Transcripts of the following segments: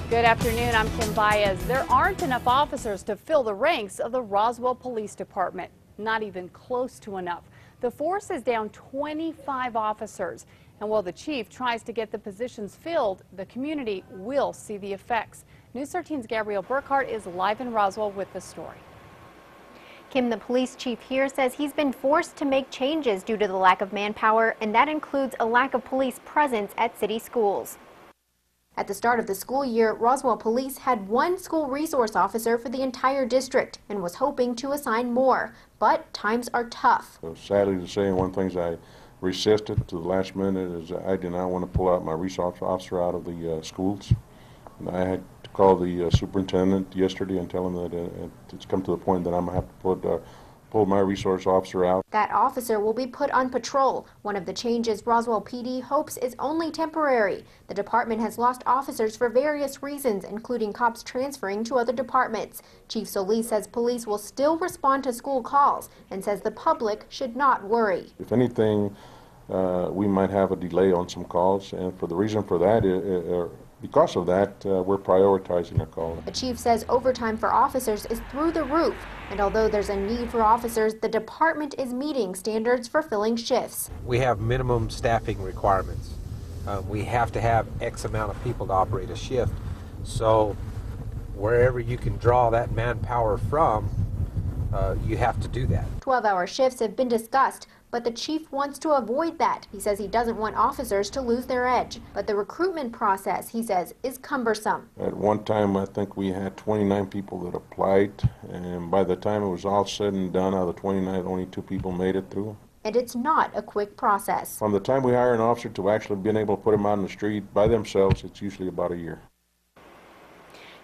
Good afternoon, I'm Kim Baez. There aren't enough officers to fill the ranks of the Roswell Police Department. Not even close to enough. The force is down 25 officers. And while the chief tries to get the positions filled, the community will see the effects. News 13's Gabrielle Burkhart is live in Roswell with the story. Kim, the police chief here says he's been forced to make changes due to the lack of manpower, and that includes a lack of police presence at city schools. At the start of the school year, Roswell Police had one school resource officer for the entire district and was hoping to assign more, but times are tough. Sadly to say, one of the things I resisted to the last minute is I did not want to pull out my resource officer out of the schools. And I had to call the superintendent yesterday and tell him that it's come to the point that I'm going to have to pull my resource officer out. That officer will be put on patrol. One of the changes Roswell PD hopes is only temporary. The department has lost officers for various reasons, including cops transferring to other departments. Chief Solis says police will still respond to school calls and says the public should not worry. If anything, we might have a delay on some calls, and for the reason for that, because of that, we're prioritizing our calls. The chief says overtime for officers is through the roof, and although there's a need for officers, the department is meeting standards for filling shifts. We have minimum staffing requirements. We have to have X amount of people to operate a shift. So wherever you can draw that manpower from, you have to do that. 12-hour shifts have been discussed, but the chief wants to avoid that. He says he doesn't want officers to lose their edge. But the recruitment process, he says, is cumbersome. At one time, I think we had 29 people that applied, and by the time it was all said and done, out of the 29, only 2 people made it through. And it's not a quick process. From the time we hire an officer to actually being able to put them out on the street by themselves, it's usually about a year.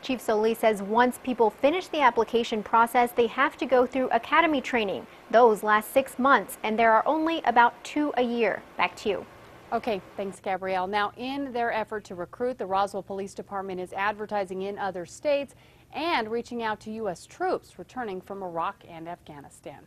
Chief Solis says once people finish the application process, they have to go through academy training. Those last 6 months, and there are only about 2 a year. Back to you. Okay, thanks, Gabrielle. Now, in their effort to recruit, the Roswell Police Department is advertising in other states and reaching out to U.S. troops returning from Iraq and Afghanistan.